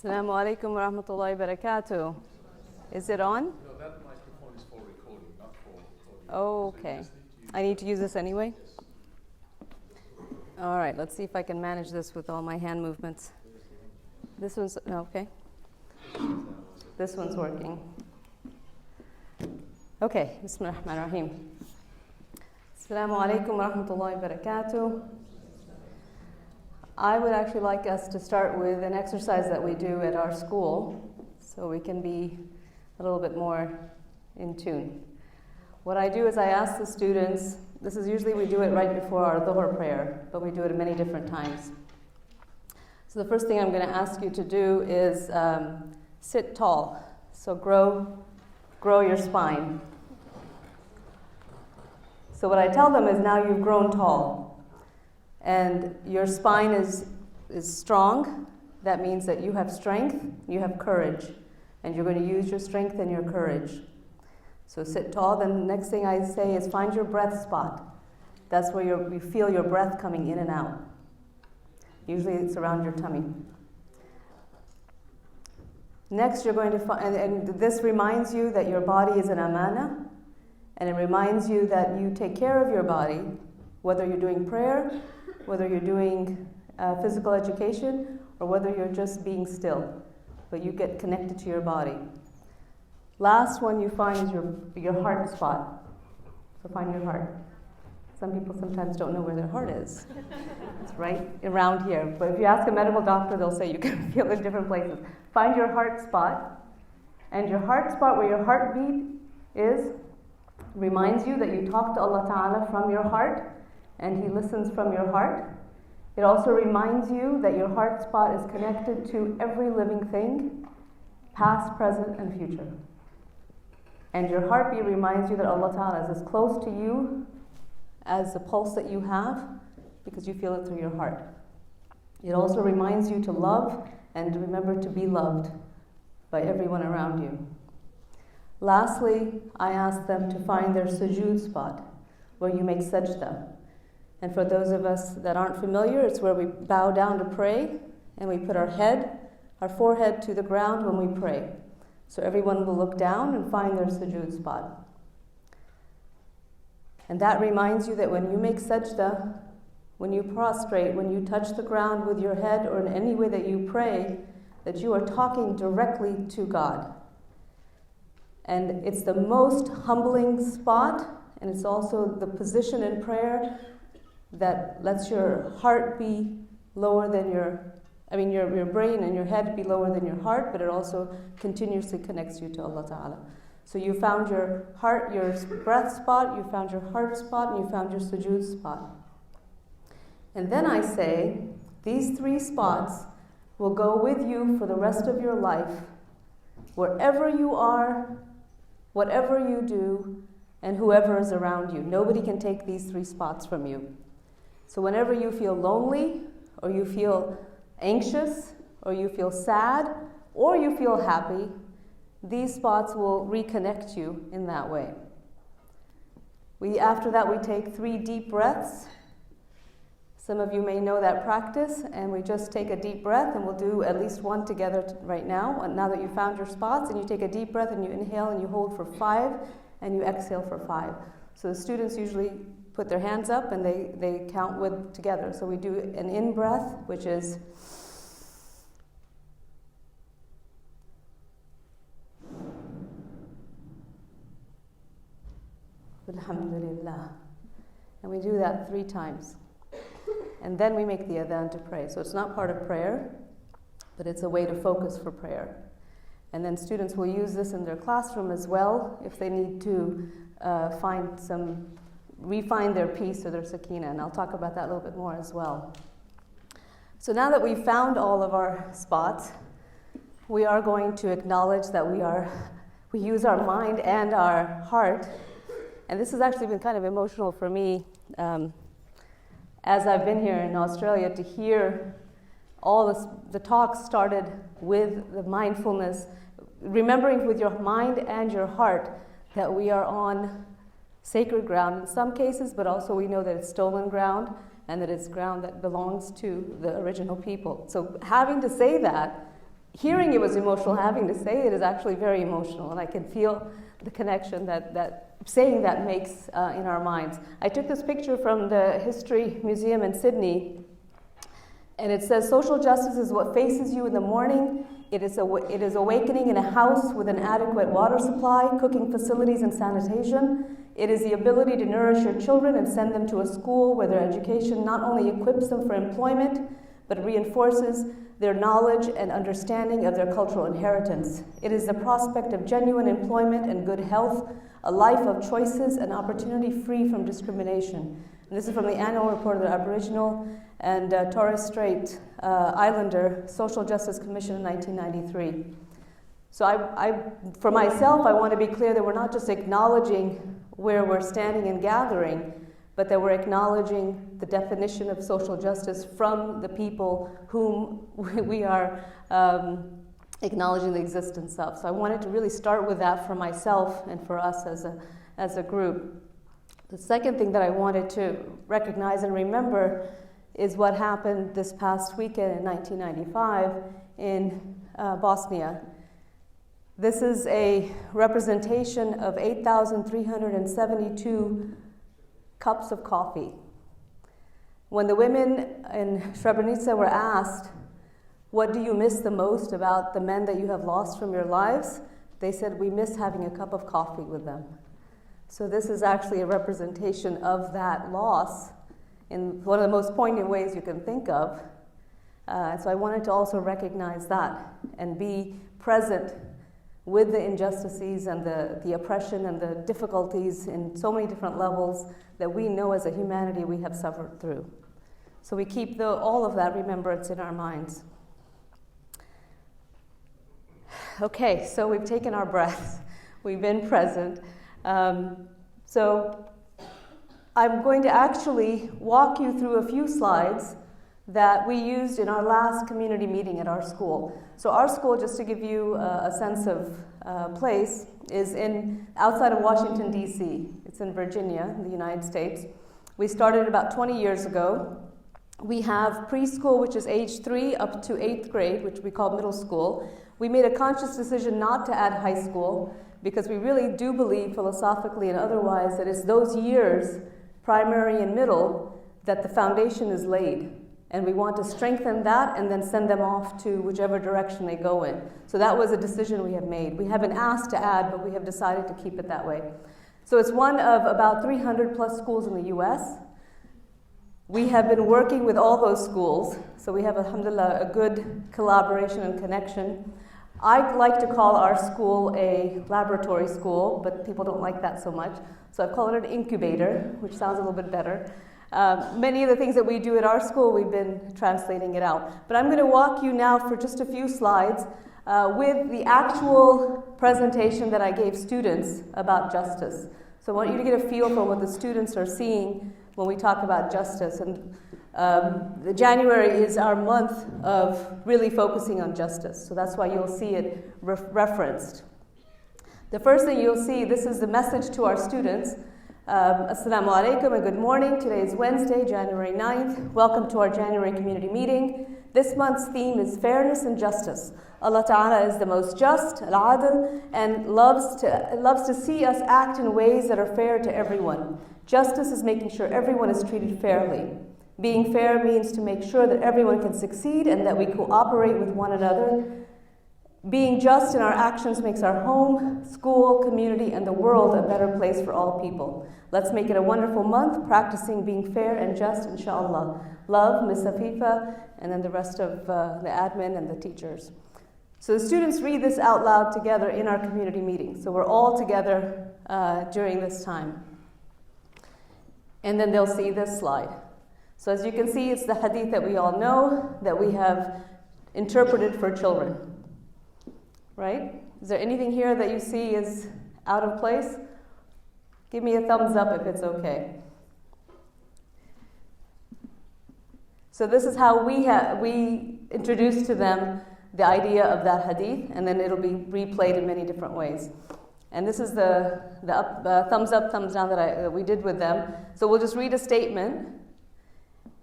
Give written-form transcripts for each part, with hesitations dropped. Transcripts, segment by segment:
Assalamu alaikum wa rahmatullahi wa barakatuh. Is it on? No, that microphone is for recording, not for audio. Oh, okay. I need to use this anyway? All right, let's see if I can manage this with all my hand movements. This one's, okay. This one's working. Okay, Bismillah ar-Rahman ar-Rahim. Assalamu alaikum wa rahmatullahi wa barakatuh. I would actually like us to start with an exercise that we do at our school so we can be a little bit more in tune. What I do is I ask the students, this is usually we do it right before our Dhuhr prayer, but we do it at many different times. So the first thing I'm going to ask you to do is sit tall. So grow your spine. So what I tell them is now you've grown tall. And your spine is strong. That means that you have strength, you have courage, and you're going to use your strength and your courage. So sit tall. Then the next thing I say is find your breath spot. That's where you feel your breath coming in and out. Usually it's around your tummy. Next you're going to find, and this reminds you that your body is an amana, and it reminds you that you take care of your body, whether you're doing prayer, whether you're doing physical education, or whether you're just being still, but you get connected to your body. Last one you find is your heart spot. So find your heart. Some people sometimes don't know where their heart is. It's right around here. But if you ask a medical doctor, they'll say you can feel it in different places. Find your heart spot. And your heart spot, where your heartbeat is, reminds you that you talk to Allah Ta'ala from your heart, and He listens from your heart. It also reminds you that your heart spot is connected to every living thing, past, present, and future. And your heartbeat reminds you that Allah Ta'ala is as close to you as the pulse that you have, because you feel it through your heart. It also reminds you to love and remember to be loved by everyone around you. Lastly, I ask them to find their sujood spot, where you make sajda. And for those of us that aren't familiar, it's where we bow down to pray, and we put our forehead to the ground when we pray. So everyone will look down and find their sujood spot. And that reminds you that when you make sajda, when you prostrate, when you touch the ground with your head or in any way that you pray, that you are talking directly to God. And it's the most humbling spot, and it's also the position in prayer that lets your heart be lower than your brain and your head be lower than your heart, but it also continuously connects you to Allah Ta'ala. So you found your heart, your breath spot, you found your heart spot, and you found your sujood spot. And then I say, these three spots will go with you for the rest of your life, wherever you are, whatever you do, and whoever is around you. Nobody can take these three spots from you. So whenever you feel lonely, or you feel anxious, or you feel sad, or you feel happy, these spots will reconnect you in that way. After that, we take 3 deep breaths. Some of you may know that practice, and we just take a deep breath, and we'll do at least one together right now. And now that you found your spots, and you take a deep breath, and you inhale, and you hold for 5, and you exhale for 5. So the students usually put their hands up, and they count together. So we do an in-breath, which is Alhamdulillah. And we do that 3 times. And then we make the adhan to pray. So it's not part of prayer, but it's a way to focus for prayer. And then students will use this in their classroom as well if they need to refine their peace or their sakina. And I'll talk about that a little bit more as well. So now that we've found all of our spots, we are going to acknowledge that we use our mind and our heart. And this has actually been kind of emotional for me as I've been here in Australia, to hear all the talks started with the mindfulness, remembering with your mind and your heart that we are on sacred ground in some cases, but also we know that it's stolen ground and that it's ground that belongs to the original people. So having to say that hearing it was emotional, having to say it is actually very emotional, and I can feel the connection that saying that makes in our minds. I took this picture from the History Museum in Sydney, and it says, social justice is what faces you in the morning. It is awakening in a house with an adequate water supply, cooking facilities, and sanitation. It is the ability to nourish your children and send them to a school where their education not only equips them for employment, but reinforces their knowledge and understanding of their cultural inheritance. It is the prospect of genuine employment and good health, a life of choices and opportunity free from discrimination. And this is from the annual report of the Aboriginal and Torres Strait Islander Social Justice Commission in 1993. So for myself, I want to be clear that we're not just acknowledging where we're standing and gathering, but that we're acknowledging the definition of social justice from the people whom we are acknowledging the existence of. So I wanted to really start with that for myself and for us as a group. The second thing that I wanted to recognize and remember is what happened this past weekend in 1995 in Bosnia. This is a representation of 8,372 cups of coffee. When the women in Srebrenica were asked, what do you miss the most about the men that you have lost from your lives? They said, we miss having a cup of coffee with them. So this is actually a representation of that loss in one of the most poignant ways you can think of. So I wanted to also recognize that and be present with the injustices and the oppression and the difficulties in so many different levels that we know as a humanity we have suffered through. So we keep all of that remembrance in our minds. Okay, so we've taken our breaths. We've been present. So I'm going to actually walk you through a few slides that we used in our last community meeting at our school. So our school, just to give you a sense of place, is outside of Washington, D.C. It's in Virginia, in the United States. We started about 20 years ago. We have preschool, which is age 3 up to 8th grade, which we call middle school. We made a conscious decision not to add high school because we really do believe philosophically and otherwise that it's those years, primary and middle, that the foundation is laid. And we want to strengthen that and then send them off to whichever direction they go in. So that was a decision we have made. We haven't asked to add, but we have decided to keep it that way. So it's one of about 300 plus schools in the U.S. We have been working with all those schools, so we have, alhamdulillah, a good collaboration and connection. I like to call our school a laboratory school, but people don't like that so much. So I call it an incubator, which sounds a little bit better. Many of the things that we do at our school, we've been translating it out. But I'm going to walk you now for just a few slides with the actual presentation that I gave students about justice. So I want you to get a feel for what the students are seeing when we talk about justice. And January is our month of really focusing on justice. So that's why you'll see it referenced. The first thing you'll see, this is the message to our students. Assalamu alaikum and good morning. Today is Wednesday, January 9th. Welcome to our January community meeting. This month's theme is fairness and justice. Allah Ta'ala is the most just, al-adil, and loves to see us act in ways that are fair to everyone. Justice is making sure everyone is treated fairly. Being fair means to make sure that everyone can succeed and that we cooperate with one another. Being just in our actions makes our home, school, community, and the world a better place for all people. Let's make it a wonderful month, practicing being fair and just, inshallah. Love, Miss Afeefa, and then the rest of the admin and the teachers. So the students read this out loud together in our community meeting. So we're all together during this time. And then they'll see this slide. So as you can see, it's the hadith that we all know, that we have interpreted for children. Right? Is there anything here that you see is out of place? Give me a thumbs up if it's okay. So this is how we introduce to them the idea of that hadith, and then it'll be replayed in many different ways. And this is the thumbs up, thumbs down that we did with them. So we'll just read a statement,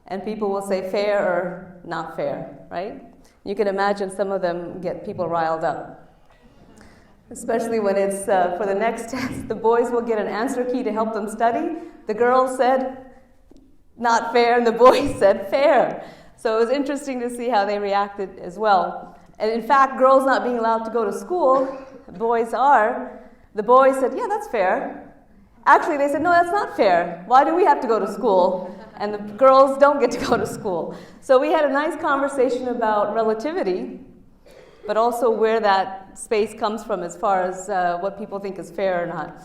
and people will say fair or not fair, right? You can imagine some of them get people riled up. Especially when it's for the next test, the boys will get an answer key to help them study. The girls said, not fair, and the boys said fair. So it was interesting to see how they reacted as well. And in fact, girls not being allowed to go to school, boys are. The boys said, yeah, that's fair. Actually, they said, no, that's not fair. Why do we have to go to school? And the girls don't get to go to school. So we had a nice conversation about relativity, but also where that space comes from as far as what people think is fair or not.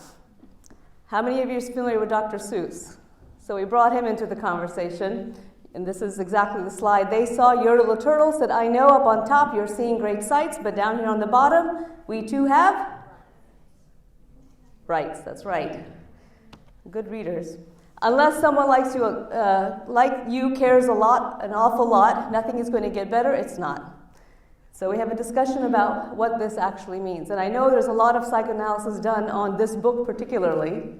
How many of you are familiar with Dr. Seuss? So we brought him into the conversation, and this is exactly the slide. They saw your little turtle, said, I know up on top you're seeing great sights, but down here on the bottom, we too have rights. That's right. Good readers. Unless someone like you cares a lot, an awful lot, nothing is going to get better, it's not. So we have a discussion about what this actually means. And I know there's a lot of psychoanalysis done on this book particularly.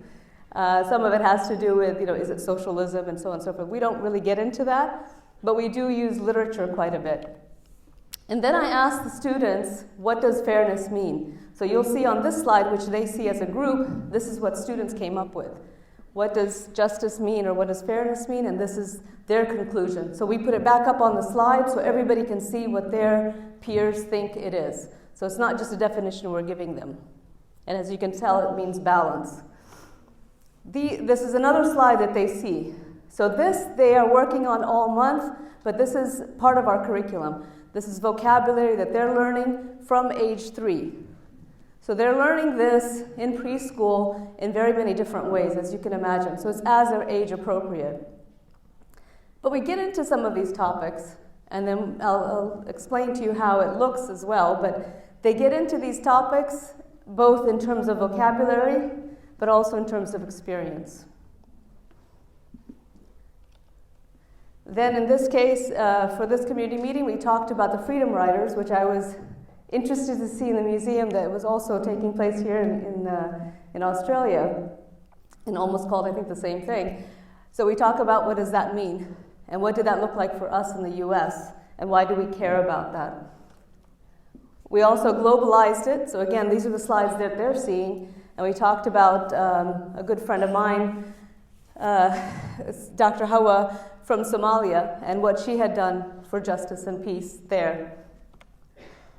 Some of it has to do with, is it socialism and so on and so forth. We don't really get into that, but we do use literature quite a bit. And then I asked the students, what does fairness mean? So you'll see on this slide, which they see as a group, this is what students came up with. What does justice mean, or what does fairness mean? And this is their conclusion. So we put it back up on the slide so everybody can see what their peers think it is. So it's not just a definition we're giving them. And as you can tell, it means balance. This is another slide that they see. So this they are working on all month, but this is part of our curriculum. This is vocabulary that they're learning from age 3. So they're learning this in preschool in very many different ways, as you can imagine. So it's as their age appropriate. But we get into some of these topics, and then I'll explain to you how it looks as well. But they get into these topics both in terms of vocabulary, but also in terms of experience. Then in this case, for this community meeting, we talked about the Freedom Riders, which I was interested to see in the museum that was also taking place here in Australia, and almost called, I think, the same thing. So we talk about what does that mean, and what did that look like for us in the US, and why do we care about that? We also globalized it. So again, these are the slides that they're seeing, and we talked about a good friend of mine, Dr. Hawa from Somalia, and what she had done for justice and peace there.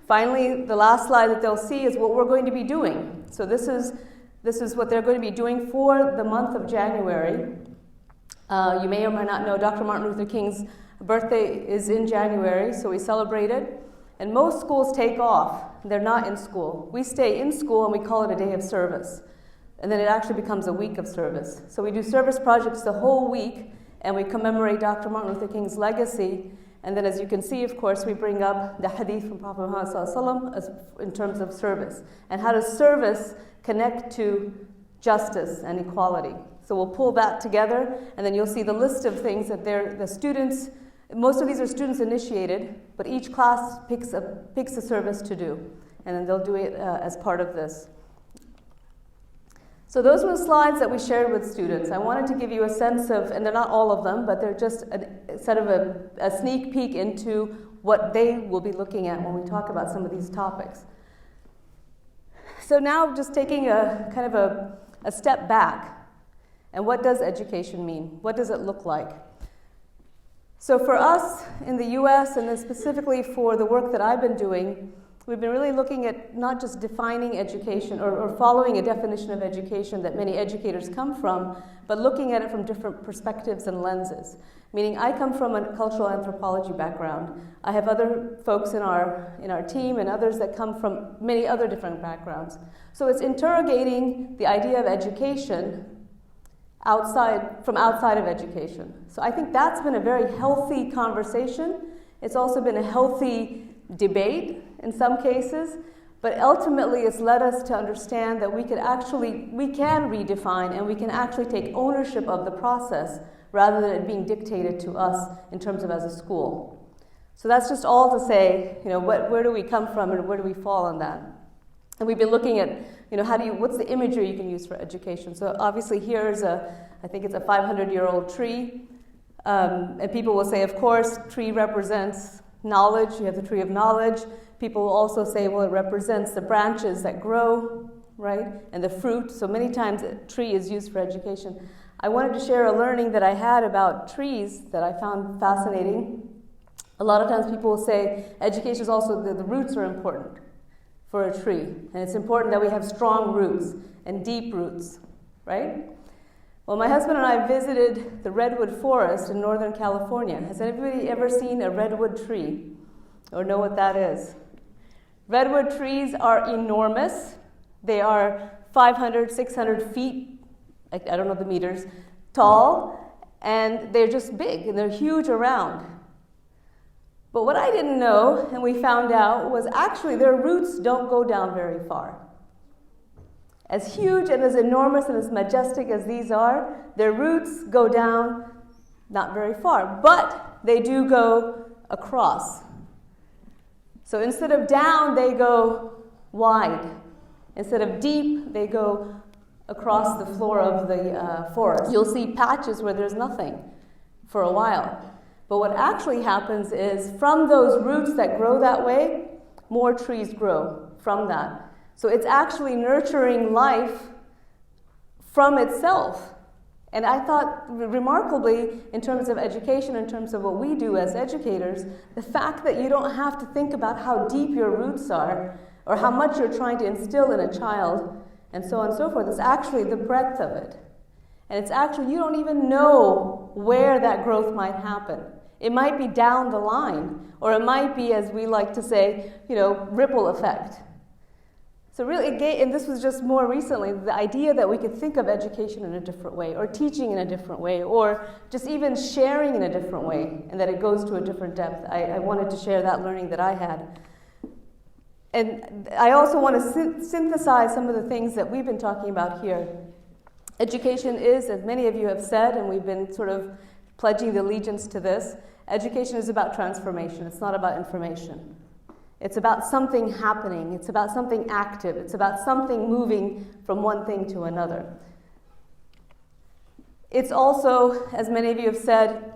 Finally, the last slide that they'll see is what we're going to be doing. So this is what they're going to be doing for the month of January. You may or may not know Dr. Martin Luther King's birthday is in January, so we celebrate it. And most schools take off. They're not in school. We stay in school and we call it a day of service. And then it actually becomes a week of service. So we do service projects the whole week, and we commemorate Dr. Martin Luther King's legacy. And then, as you can see, of course, we bring up the hadith from Prophet Muhammad ﷺ in terms of service. And how does service connect to justice and equality? So we'll pull that together, and then you'll see the list of things that the students, most of these are students initiated, but each class picks a service to do. And then they'll do it as part of this. So those were the slides that we shared with students. I wanted to give you a sense of, and they're not all of them, but they're just a sneak peek into what they will be looking at when we talk about some of these topics. So now just taking a kind of a step back, and what does education mean? What does it look like? So for us in the US, and then specifically for the work that I've been doing, we've been really looking at not just defining education or following a definition of education that many educators come from, but looking at it from different perspectives and lenses. Meaning I come from a cultural anthropology background. I have other folks in our team and others that come from many other different backgrounds. So it's interrogating the idea of education outside of education. So I think that's been a very healthy conversation. It's also been a healthy debate in some cases, but ultimately it's led us to understand that we can redefine and we can actually take ownership of the process rather than it being dictated to us in terms of as a school. So that's just all to say, where do we come from and where do we fall on that? And we've been looking at, what's the imagery you can use for education? So obviously here's I think it's a 500-year-old tree, and people will say, of course, tree represents knowledge, you have the tree of knowledge. People will also say, well, it represents the branches that grow, right? And the fruit. So many times a tree is used for education. I wanted to share a learning that I had about trees that I found fascinating. A lot of times people will say education is also, the roots are important for a tree. And it's important that we have strong roots and deep roots, right? Well, my husband and I visited the redwood forest in Northern California. Has anybody ever seen a redwood tree or know what that is? Redwood trees are enormous. They are 500, 600 feet, I don't know the meters, tall, and they're just big, and they're huge around. But what I didn't know, and we found out, was actually their roots don't go down very far. As huge and as enormous and as majestic as these are, their roots go down not very far, but they do go across. So instead of down, they go wide. Instead of deep, they go across the floor of the forest. You'll see patches where there's nothing for a while. But what actually happens is from those roots that grow that way, more trees grow from that. So it's actually nurturing life from itself. And I thought, remarkably, in terms of education, in terms of what we do as educators, the fact that you don't have to think about how deep your roots are or how much you're trying to instill in a child, and so on and so forth, is actually the breadth of it. And it's actually, you don't even know where that growth might happen. It might be down the line, or it might be, as we like to say, ripple effect. So really, and this was just more recently, the idea that we could think of education in a different way, or teaching in a different way, or just even sharing in a different way, and that it goes to a different depth. I wanted to share that learning that I had. And I also want to synthesize some of the things that we've been talking about here. Education is, as many of you have said, and we've been sort of pledging the allegiance to this, education is about transformation. It's not about information. It's about something happening. It's about something active. It's about something moving from one thing to another. It's also, as many of you have said,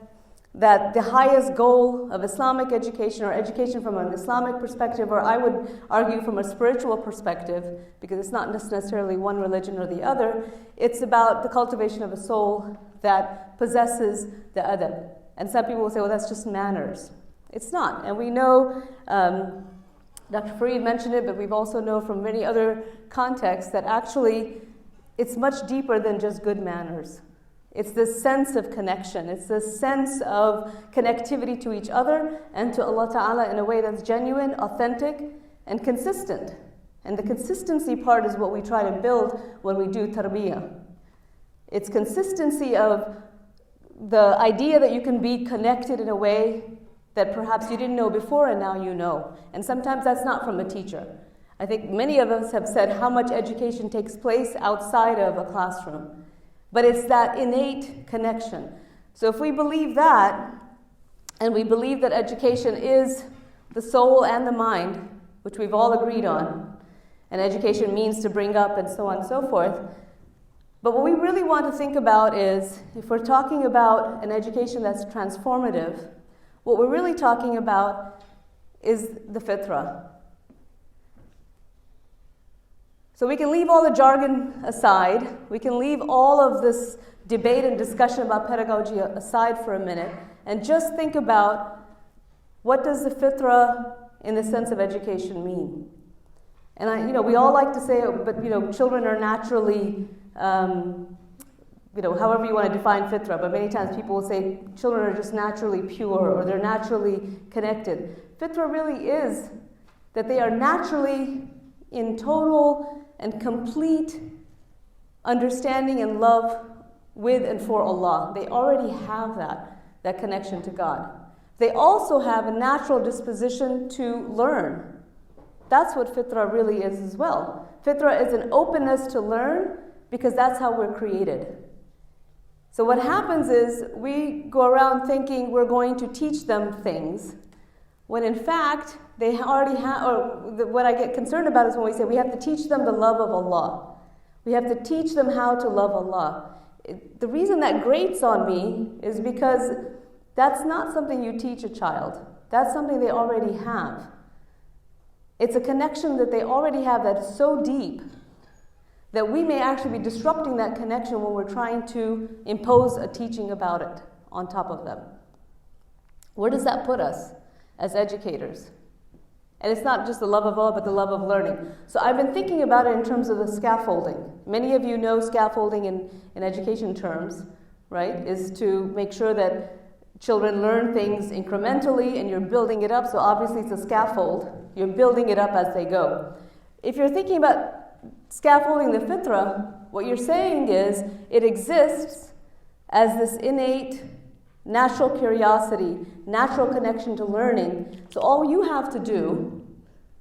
that the highest goal of Islamic education, or education from an Islamic perspective, or I would argue from a spiritual perspective, because it's not necessarily one religion or the other, it's about the cultivation of a soul that possesses the adab. And some people will say, well, that's just manners. It's not. And we know, Dr. Fareed mentioned it, but we've also known from many other contexts that actually it's much deeper than just good manners. It's this sense of connection. It's this sense of connectivity to each other and to Allah Ta'ala in a way that's genuine, authentic, and consistent. And the consistency part is what we try to build when we do tarbiyah. It's consistency of the idea that you can be connected in a way that perhaps you didn't know before and now you know. And sometimes that's not from a teacher. I think many of us have said how much education takes place outside of a classroom. But it's that innate connection. So if we believe that, and we believe that education is the soul and the mind, which we've all agreed on, and education means to bring up and so on and so forth, but what we really want to think about is, if we're talking about an education that's transformative, what we're really talking about is the fitrah. So we can leave all the jargon aside. We can leave all of this debate and discussion about pedagogy aside for a minute and just think about what does the fitrah in the sense of education mean? And we all like to say, but children are naturally, however you want to define fitrah, but many times people will say children are just naturally pure or they're naturally connected. Fitrah really is that they are naturally in total and complete understanding and love with and for Allah. They already have that connection to God. They also have a natural disposition to learn. That's what fitrah really is as well. Fitrah is an openness to learn because that's how we're created. So what happens is we go around thinking we're going to teach them things, when in fact they already have, or what I get concerned about is when we say we have to teach them the love of Allah. We have to teach them how to love Allah. The reason that grates on me is because that's not something you teach a child. That's something they already have. It's a connection that they already have that's so deep that we may actually be disrupting that connection when we're trying to impose a teaching about it on top of them. Where does that put us as educators? And it's not just the love of Allah, but the love of learning. So I've been thinking about it in terms of the scaffolding. Many of you know scaffolding in education terms, right? Is to make sure that children learn things incrementally and you're building it up. So obviously it's a scaffold. You're building it up as they go. If you're thinking about scaffolding the fitrah, what you're saying is it exists as this innate natural curiosity, natural connection to learning. So all you have to do,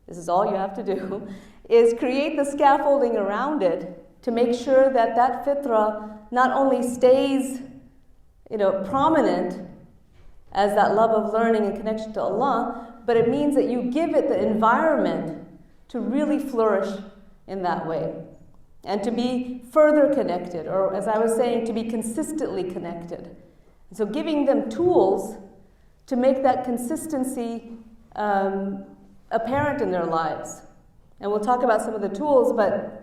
this is all you have to do, is create the scaffolding around it to make sure that that fitrah not only stays, prominent as that love of learning and connection to Allah, but it means that you give it the environment to really flourish in that way and to be further connected, or as I was saying, to be consistently connected. So giving them tools to make that consistency apparent in their lives. And we'll talk about some of the tools, but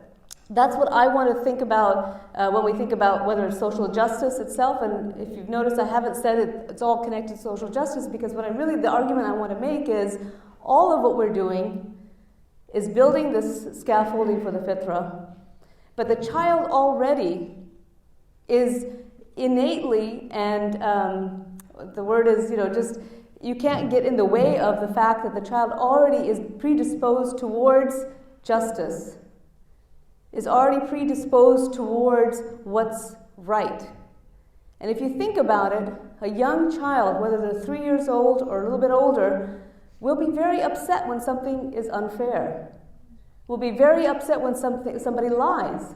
that's what I want to think about when we think about whether it's social justice itself. And if you've noticed, I haven't said it's all connected to social justice, because the argument I want to make is all of what we're doing is building this scaffolding for the fitrah. But the child already is innately, and the word is, you can't get in the way of the fact that the child already is predisposed towards justice, is already predisposed towards what's right. And if you think about it, a young child, whether they're 3 years old or a little bit older, will be very upset when something is unfair, will be very upset when somebody lies,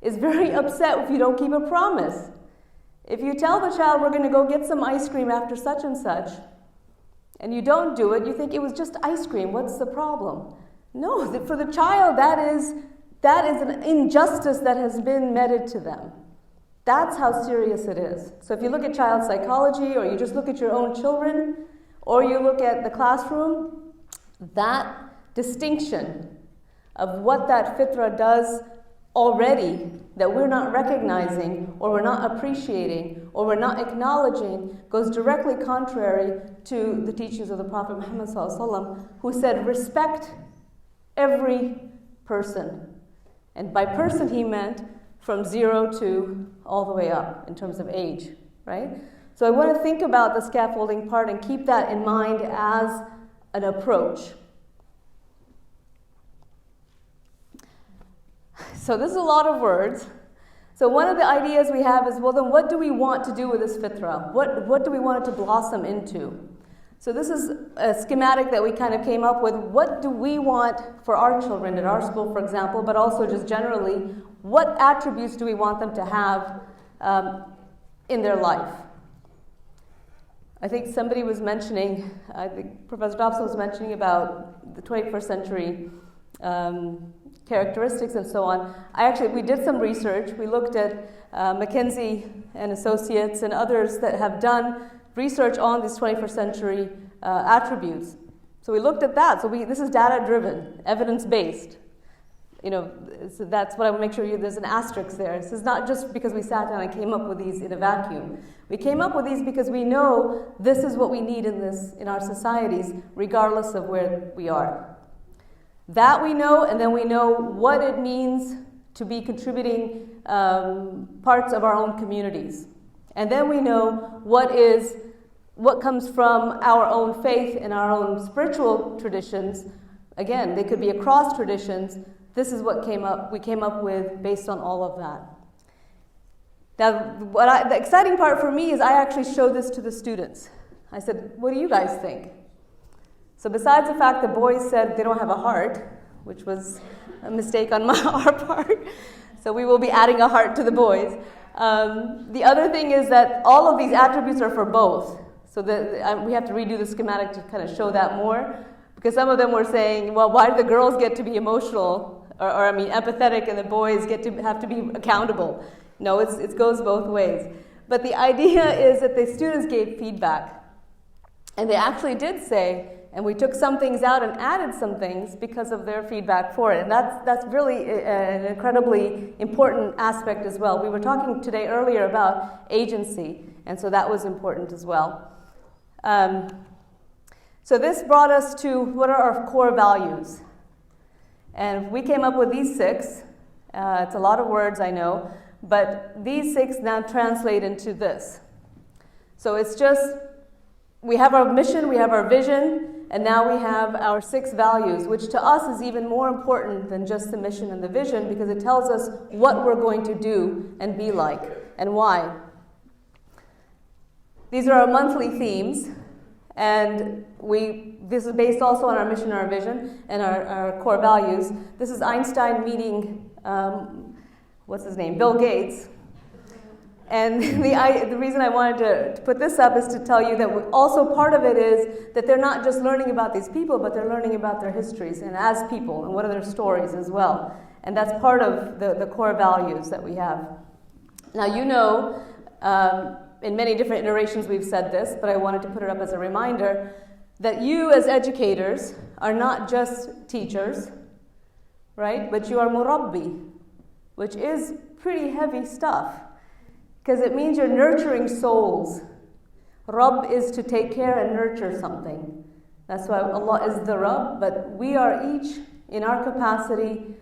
is very upset if you don't keep a promise. If you tell the child, we're going to go get some ice cream after such and such, and you don't do it, you think it was just ice cream, what's the problem? No, for the child, that is an injustice that has been meted to them. That's how serious it is. So if you look at child psychology, or you just look at your own children, or you look at the classroom, that distinction of what that fitrah does already that we're not recognizing, or we're not appreciating, or we're not acknowledging goes directly contrary to the teachings of the Prophet Muhammad ﷺ, who said, respect every person. And by person he meant from 0 to all the way up in terms of age, right? So I want to think about the scaffolding part and keep that in mind as an approach. So this is a lot of words. So one of the ideas we have is, well, then what do we want to do with this fitrah? What do we want it to blossom into? So this is a schematic that we kind of came up with. What do we want for our children at our school, for example, but also just generally, what attributes do we want them to have in their life? I think somebody was mentioning, I think Professor Dobson was mentioning about the 21st century characteristics and so on. We did some research. We looked at McKinsey and Associates and others that have done research on these 21st century attributes. So we looked at that. So this is data-driven, evidence-based. So that's what I want to make sure there's an asterisk there. This is not just because we sat down and came up with these in a vacuum. We came up with these because we know this is what we need in our societies, regardless of where we are. That we know, and then we know what it means to be contributing parts of our own communities. And then we know what comes from our own faith and our own spiritual traditions. Again, they could be across traditions. This is what we came up with based on all of that. Now, the exciting part for me is I actually showed this to the students. I said, what do you guys think? So besides the fact the boys said they don't have a heart, which was a mistake on our part, so we will be adding a heart to the boys. The other thing is that all of these attributes are for both. So we have to redo the schematic to kind of show that more, because some of them were saying, well, why do the girls get to be emotional, or empathetic, and the boys have to be accountable? No, it goes both ways. But the idea is that the students gave feedback. And they actually did say, and we took some things out and added some things because of their feedback for it. And that's really an incredibly important aspect as well. We were talking today earlier about agency, and so that was important as well. So this brought us to what are our core values. And we came up with these 6. It's a lot of words, I know, but these 6 now translate into this. So it's just, we have our mission, we have our vision, and now we have our 6 values, which to us is even more important than just the mission and the vision, because it tells us what we're going to do and be like, and why. These are our monthly themes, and this is based also on our mission and our vision and our core values. This is Einstein meeting, what's his name, Bill Gates. And the reason I wanted to put this up is to tell you that also part of it is that they're not just learning about these people, but they're learning about their histories and as people and what are their stories as well. And that's part of the core values that we have. Now, you know, in many different iterations we've said this, but I wanted to put it up as a reminder that you as educators are not just teachers, right? But you are murabbi, which is pretty heavy stuff. Because it means you're nurturing souls. Rabb is to take care and nurture something. That's why Allah is the Rabb, but we are each, in our capacity,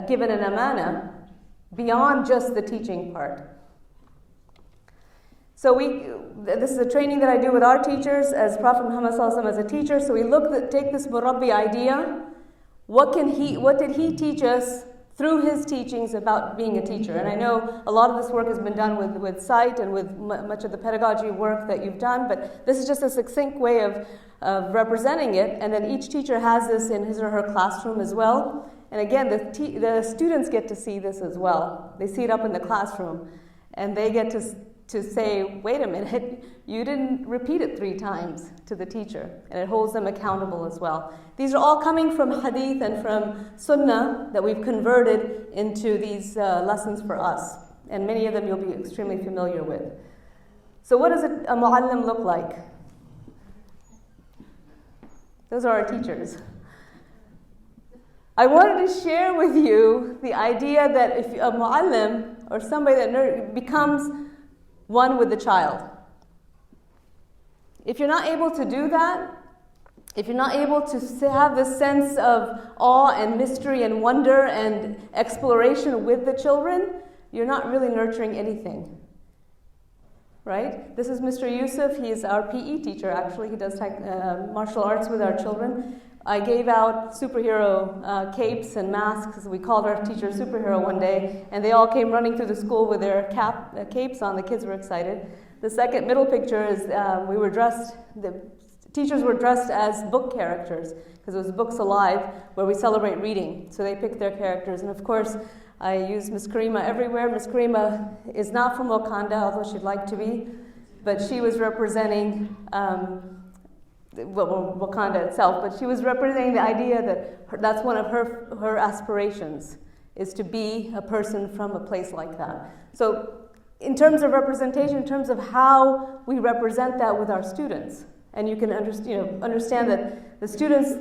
given an amana beyond just the teaching part. So this is a training that I do with our teachers as Prophet Muhammad ﷺ as a teacher. So we take this murabbi idea. What did he teach us through his teachings about being a teacher? And I know a lot of this work has been done with Syeed and with much of the pedagogy work that you've done, but this is just a succinct way of representing it. And then each teacher has this in his or her classroom as well. And again, the students get to see this as well. They see it up in the classroom, and they get to say, wait a minute, you didn't repeat it 3 times to the teacher, and it holds them accountable as well. These are all coming from hadith and from sunnah that we've converted into these lessons for us, and many of them you'll be extremely familiar with. So what does a mu'allim look like? Those are our teachers. I wanted to share with you the idea that if a mu'allim or somebody that becomes one with the child. If you're not able to do that, if you're not able to have this sense of awe and mystery and wonder and exploration with the children, you're not really nurturing anything. Right? This is Mr. Yusuf. He's our PE teacher, actually. He does martial arts with our children. I gave out superhero capes and masks. We called our teacher superhero one day, and they all came running through the school with their capes on. The kids were excited. The middle picture is the teachers were dressed as book characters, because it was Books Alive, where we celebrate reading. So they picked their characters. And of course, I use Miss Karima everywhere. Miss Karima is not from Wakanda, although she'd like to be, but she was representing Wakanda itself, but she was representing the idea that that's one of her aspirations, is to be a person from a place like that. So in terms of representation, in terms of how we represent that with our students, and you can understand that the students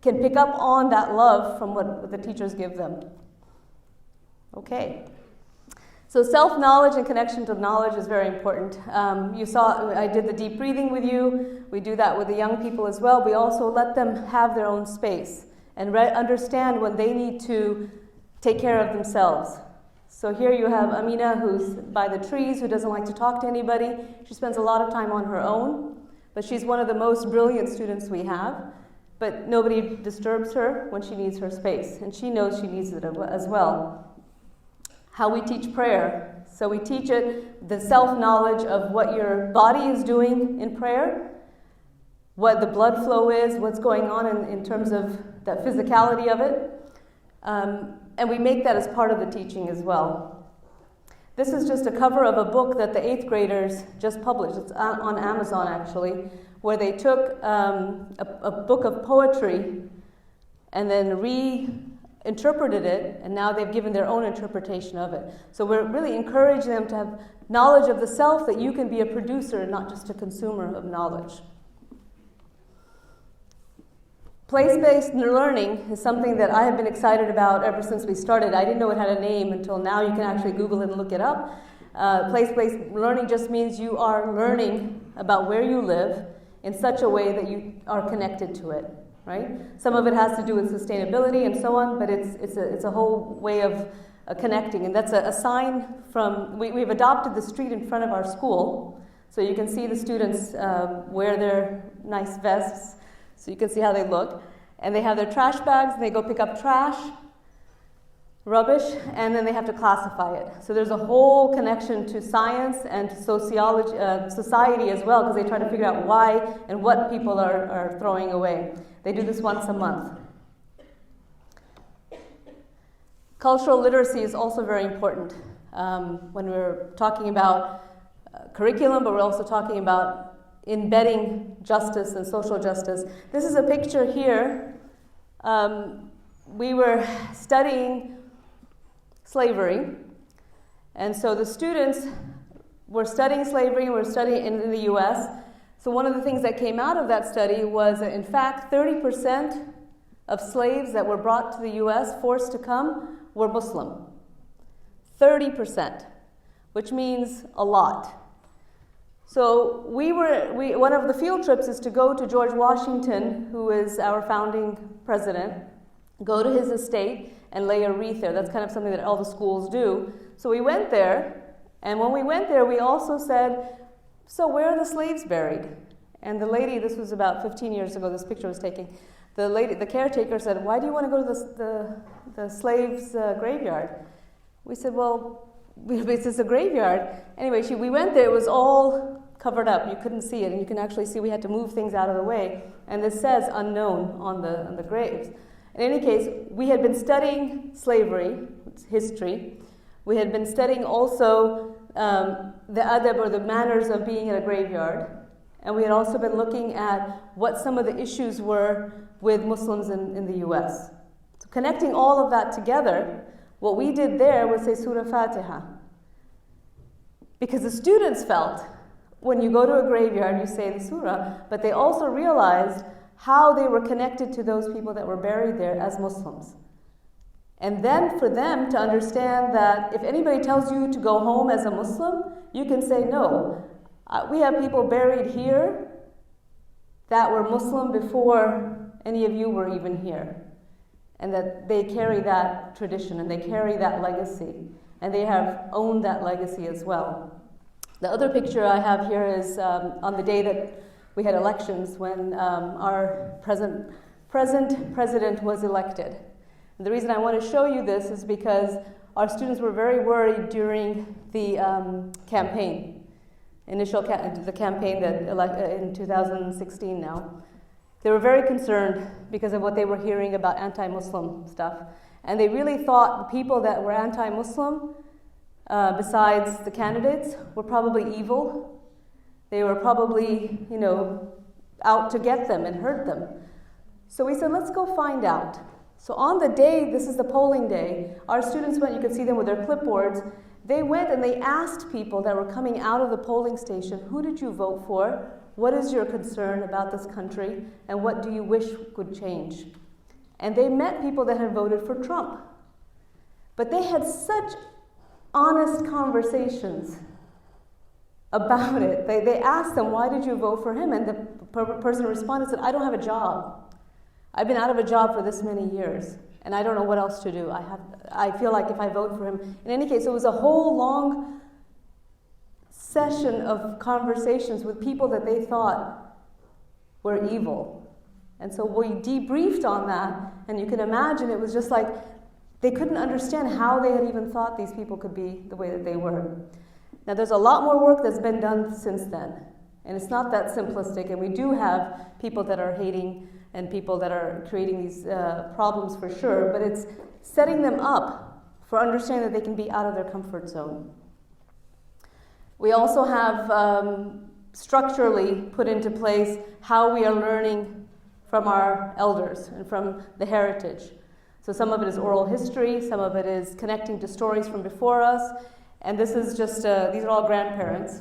can pick up on that love from what the teachers give them. Okay. So self-knowledge and connection to knowledge is very important. You saw I did the deep breathing with you. We do that with the young people as well. We also let them have their own space and understand when they need to take care of themselves. So here you have Amina, who's by the trees, who doesn't like to talk to anybody. She spends a lot of time on her own, but she's one of the most brilliant students we have. But nobody disturbs her when she needs her space, and she knows she needs it as well. How we teach prayer. So we teach it the self-knowledge of what your body is doing in prayer, what the blood flow is, what's going on in terms of the physicality of it. And we make that as part of the teaching as well. This is just a cover of a book that the 8th graders just published. It's on Amazon, actually, where they took a book of poetry and then reinterpreted it, and now they've given their own interpretation of it. So we're really encouraging them to have knowledge of the self, that you can be a producer and not just a consumer of knowledge. Place-based learning is something that I have been excited about ever since we started. I didn't know it had a name until now. You can actually Google it and look it up. Place-based learning just means you are learning about where you live in such a way that you are connected to it, right? Some of it has to do with sustainability and so on, but it's a whole way of connecting. And that's a sign from, we've adopted the street in front of our school, so you can see the students wear their nice vests, so you can see how they look. And they have their trash bags, and they go pick up trash, rubbish, and then they have to classify it. So there's a whole connection to science and to sociology, society as well, because they try to figure out why and what people are throwing away. They do this once a month. Cultural literacy is also very important when we're talking about curriculum, but we're also talking about embedding justice and social justice. This is a picture here. We were studying slavery, and so the students were studying slavery and were studying in the US. So one of the things that came out of that study was that in fact 30% of slaves that were brought to the US, forced to come, were Muslim. 30%, which means a lot. So one of the field trips is to go to George Washington, who is our founding president, go to his estate and lay a wreath there. That's kind of something that all the schools do. So we went there, and when we went there, we also said, so where are the slaves buried? And the lady, this was about 15 years ago, this picture was taken, the caretaker said, why do you want to go to the slaves' graveyard? We said, well, it's just a graveyard. Anyway, we went there, it was all covered up. You couldn't see it, and you can actually see we had to move things out of the way. And this says unknown on the graves. In any case, we had been studying slavery, history. We had been studying also the adab, or the manners of being in a graveyard. And we had also been looking at what some of the issues were with Muslims in the US. So connecting all of that together, what we did there was say Surah Fatiha. Because the students felt, when you go to a graveyard, you say the surah, but they also realized how they were connected to those people that were buried there as Muslims. And then for them to understand that if anybody tells you to go home as a Muslim, you can say, no, we have people buried here that were Muslim before any of you were even here. And that they carry that tradition and they carry that legacy. And they have owned that legacy as well. The other picture I have here is on the day that we had elections, when our present president was elected. And the reason I want to show you this is because our students were very worried during the campaign, the campaign that in 2016 now. They were very concerned because of what they were hearing about anti-Muslim stuff. And they really thought the people that were anti-Muslim, besides the candidates, were probably evil. They were probably, out to get them and hurt them. So we said, let's go find out. So on the day, this is the polling day, our students went, you can see them with their clipboards, they went and they asked people that were coming out of the polling station, who did you vote for? What is your concern about this country? And what do you wish could change? And they met people that had voted for Trump. But they had such honest conversations about it. They asked them, why did you vote for him? And the person responded, said, I don't have a job. I've been out of a job for this many years, and I don't know what else to do. I feel like if I vote for him. In any case, it was a whole long session of conversations with people that they thought were evil. And so we debriefed on that, and you can imagine it was just like they couldn't understand how they had even thought these people could be the way that they were. Now, there's a lot more work that's been done since then, and it's not that simplistic, and we do have people that are hating and people that are creating these problems for sure, but it's setting them up for understanding that they can be out of their comfort zone. We also have structurally put into place how we are learning from our elders and from the heritage. So some of it is oral history, some of it is connecting to stories from before us, and this is just, these are all grandparents,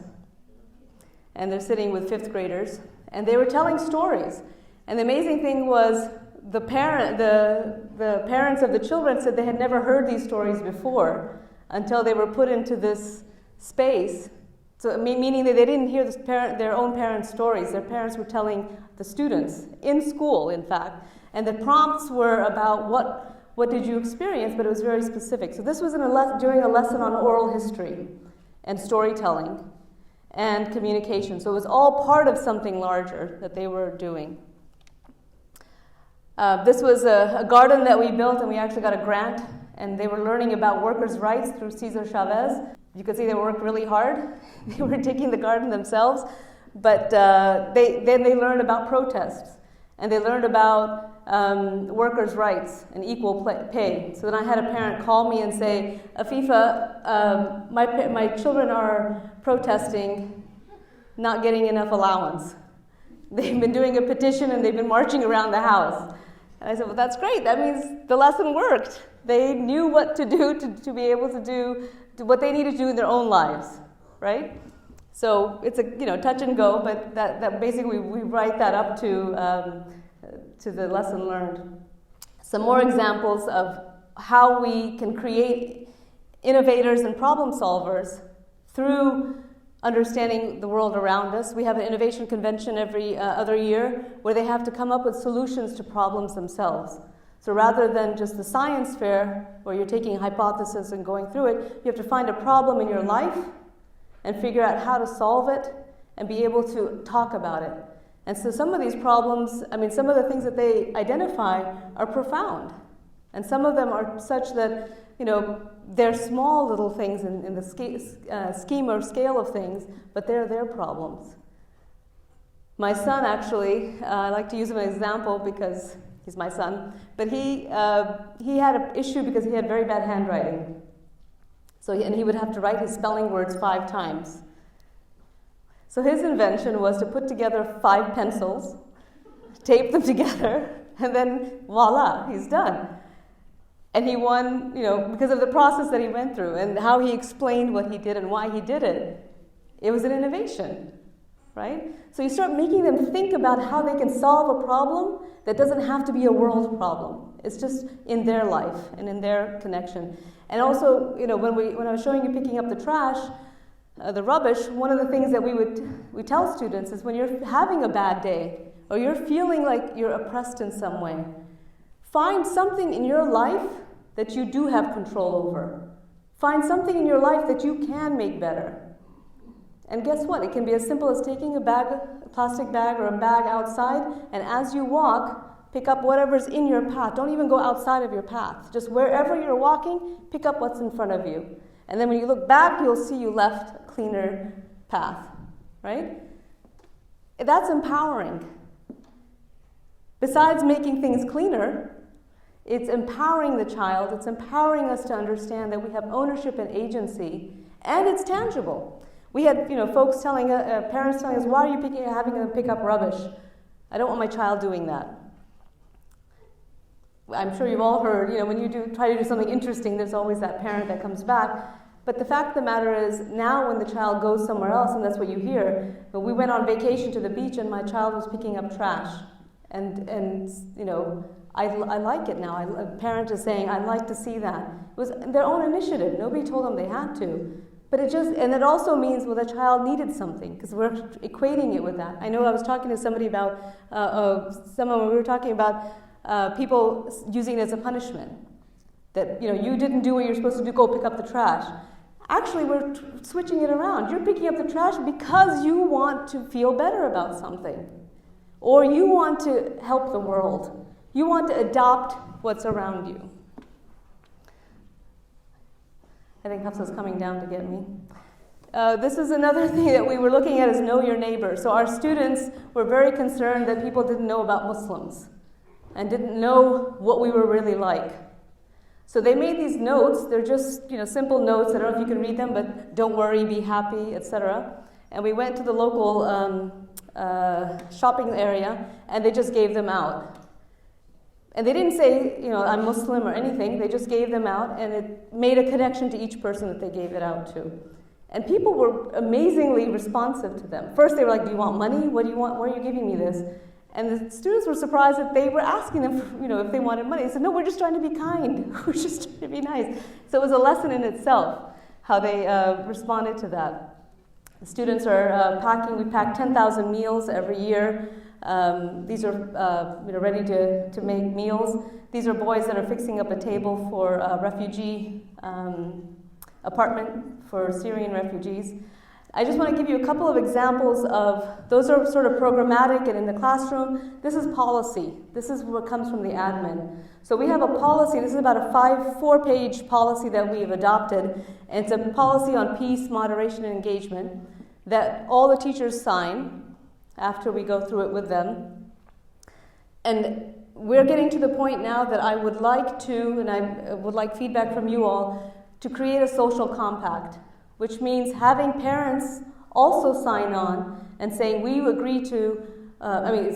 and they're sitting with 5th graders, and they were telling stories. And the amazing thing was, the parents of the children said they had never heard these stories before until they were put into this space. So meaning that they didn't hear their own parents' stories. Their parents were telling the students in school, in fact, and the prompts were about what did you experience, but it was very specific. So this was during a lesson on oral history and storytelling and communication. So it was all part of something larger that they were doing. This was a garden that we built, and we actually got a grant, and they were learning about workers' rights through Cesar Chavez. You could see they worked really hard. They were taking the garden themselves, but then they learned about protests, and they learned about workers' rights and equal pay. So then I had a parent call me and say, Afeefa, my children are protesting, not getting enough allowance. They've been doing a petition and they've been marching around the house. And I said, well, that's great. That means the lesson worked. They knew what to do to be able to do what they needed to do in their own lives, right? So it's a touch and go, but that basically we write that up to the lesson learned. Some more examples of how we can create innovators and problem solvers through understanding the world around us. We have an innovation convention every other year where they have to come up with solutions to problems themselves. So rather than just the science fair where you're taking a hypothesis and going through it, you have to find a problem in your life and figure out how to solve it and be able to talk about it. And so some of these problems, some of the things that they identify are profound. And some of them are such that, they're small little things in the scheme or scale of things, but they're their problems. My son, actually, I like to use him as an example because he's my son, but he had an issue because he had very bad handwriting. And he would have to write his spelling words 5 times. So his invention was to put together 5 pencils, tape them together, and then voila, he's done. And he won, because of the process that he went through and how he explained what he did and why he did it. It was an innovation, right? So you start making them think about how they can solve a problem that doesn't have to be a world problem. It's just in their life and in their connection. And also, when I was showing you picking up the trash, the rubbish, one of the things that we tell students is when you're having a bad day or you're feeling like you're oppressed in some way, find something in your life that you do have control over. Find something in your life that you can make better. And guess what? It can be as simple as taking a plastic bag or a bag outside, and as you walk, pick up whatever's in your path. Don't even go outside of your path. Just wherever you're walking, pick up what's in front of you. And then when you look back, you'll see you left a cleaner path, right? That's empowering. Besides making things cleaner, it's empowering the child. It's empowering us to understand that we have ownership and agency, and it's tangible. We had, folks parents telling us, "Why are you having them pick up rubbish? I don't want my child doing that." I'm sure you've all heard, when you try to do something interesting, there's always that parent that comes back. But the fact of the matter is, now when the child goes somewhere else, and that's what you hear, but we went on vacation to the beach, and my child was picking up trash, and I like it now. A parent is saying, "I like to see that." It was their own initiative. Nobody told them they had to. But it also means, well, the child needed something, because we're equating it with that. I know I was talking to somebody about, we were talking about people using it as a punishment. That, you didn't do what you're supposed to do, go pick up the trash. Actually, we're switching it around. You're picking up the trash because you want to feel better about something. Or you want to help the world. You want to adopt what's around you. I think Hafsa's coming down to get me. This is another thing that we were looking at is know your neighbor. So our students were very concerned that people didn't know about Muslims and didn't know what we were really like. So they made these notes. They're just simple notes. I don't know if you can read them, but don't worry, be happy, etc. And we went to the local shopping area, and they just gave them out. And they didn't say, I'm Muslim or anything. They just gave them out, and it made a connection to each person that they gave it out to. And people were amazingly responsive to them. First, they were like, "Do you want money? What do you want? Why are you giving me this?" And the students were surprised that they were asking them, if they wanted money. They said, no, we're just trying to be kind. We're just trying to be nice. So it was a lesson in itself, how they responded to that. The students are we pack 10,000 meals every year. These are ready to make meals. These are boys that are fixing up a table for a refugee apartment for Syrian refugees. I just want to give you a couple of examples of, those are sort of programmatic and in the classroom. This is policy. This is what comes from the admin. So we have a policy, this is about a 4-page policy that we have adopted. And it's a policy on peace, moderation, and engagement that all the teachers sign after we go through it with them. And we're getting to the point now that I would like to, and I would like feedback from you all, to create a social compact, which means having parents also sign on and saying we agree to,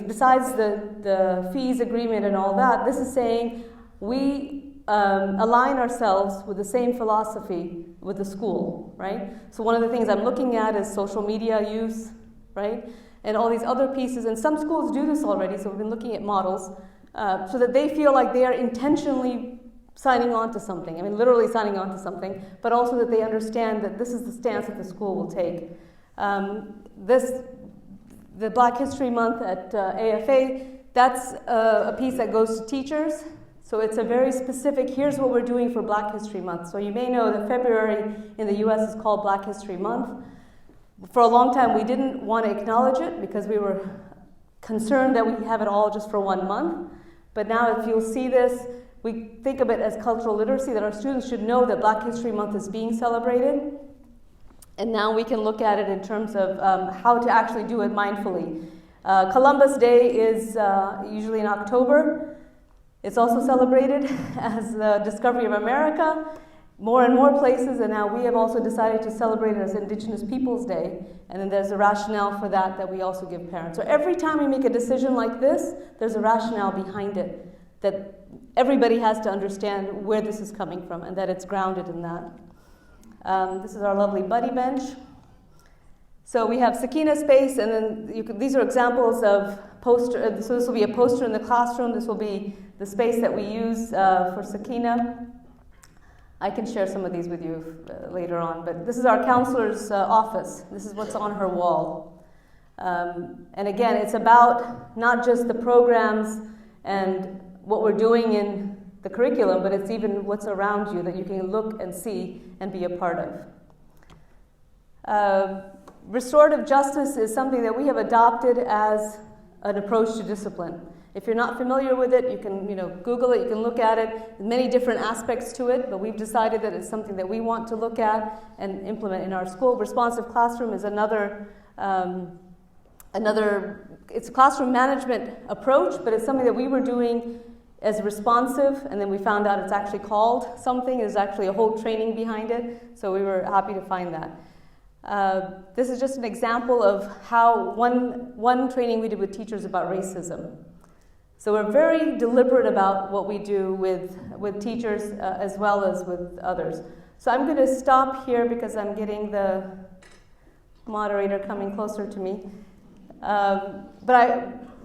besides the fees agreement and all that, this is saying we align ourselves with the same philosophy with the school, right? So one of the things I'm looking at is social media use, right? And all these other pieces, and some schools do this already, so we've been looking at models, so that they feel like they are intentionally signing on to something, literally signing on to something, but also that they understand that this is the stance that the school will take. The Black History Month at AFA, that's a piece that goes to teachers. So it's a very specific, here's what we're doing for Black History Month. So you may know that February in the US is called Black History Month. For a long time, we didn't want to acknowledge it because we were concerned that we have it all just for 1 month. But now if you'll see this, we think of it as cultural literacy, that our students should know that Black History Month is being celebrated. And now we can look at it in terms of how to actually do it mindfully. Columbus Day is usually in October. It's also celebrated as the discovery of America. More and more places, and now we have also decided to celebrate it as Indigenous Peoples Day. And then there's a rationale for that we also give parents. So every time we make a decision like this, there's a rationale behind it, that everybody has to understand where this is coming from and that it's grounded in that. This is our lovely buddy bench. So we have Sakina space, and then these are examples of poster. So this will be a poster in the classroom. This will be the space that we use for Sakina. I can share some of these with you later on, but this is our counselor's office. This is what's on her wall. And again, it's about not just the programs and what we're doing in the curriculum, but it's even what's around you that you can look and see and be a part of. Restorative justice is something that we have adopted as an approach to discipline. If you're not familiar with it, you can Google it, you can look at it. There's many different aspects to it, but we've decided that it's something that we want to look at and implement in our school. Responsive classroom is another it's a classroom management approach, but it's something that we were doing as responsive, and then we found out it's actually called something. There's actually a whole training behind it, so we were happy to find that. This is just an example of how one training we did with teachers about racism. So we're very deliberate about what we do with teachers as well as with others. So I'm going to stop here because I'm getting the moderator coming closer to me. But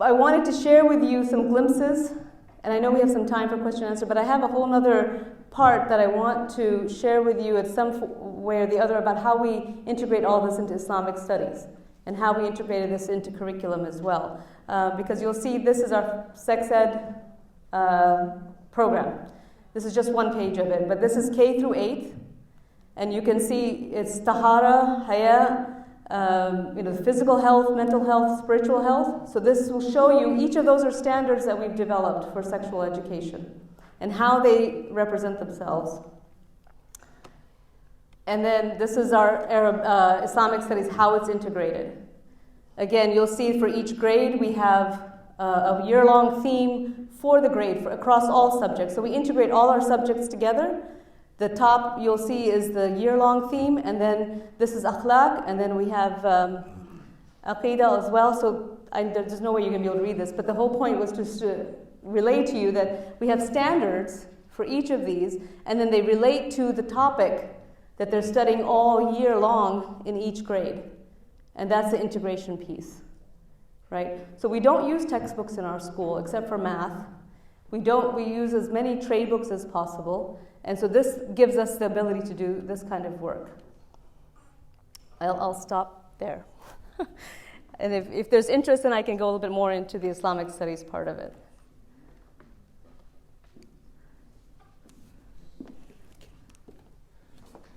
I wanted to share with you some glimpses, and I know we have some time for question and answer, but I have a whole other part that I want to share with you at some way or the other about how we integrate all this into Islamic studies and how we integrated this into curriculum as well. Because you'll see this is our sex ed program. This is just one page of it, but this is K through 8th, and you can see it's tahara, haya, physical health, mental health, spiritual health. So this will show you, each of those are standards that we've developed for sexual education and how they represent themselves. And then this is our Arab Islamic studies, how it's integrated. Again, you'll see for each grade we have a year-long theme for the grade across all subjects. So we integrate all our subjects together. The top you'll see is the year-long theme, and then this is akhlaq, and then we have aqidah as well. So there's no way you're going to be able to read this, but the whole point was just to relate to you that we have standards for each of these, and then they relate to the topic that they're studying all year long in each grade. And that's the integration piece. right? So we don't use textbooks in our school except for math. We use as many trade books as possible, and so this gives us the ability to do this kind of work. I'll stop there. And if there's interest, then I can go a little bit more into the Islamic studies part of it.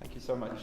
Thank you so much.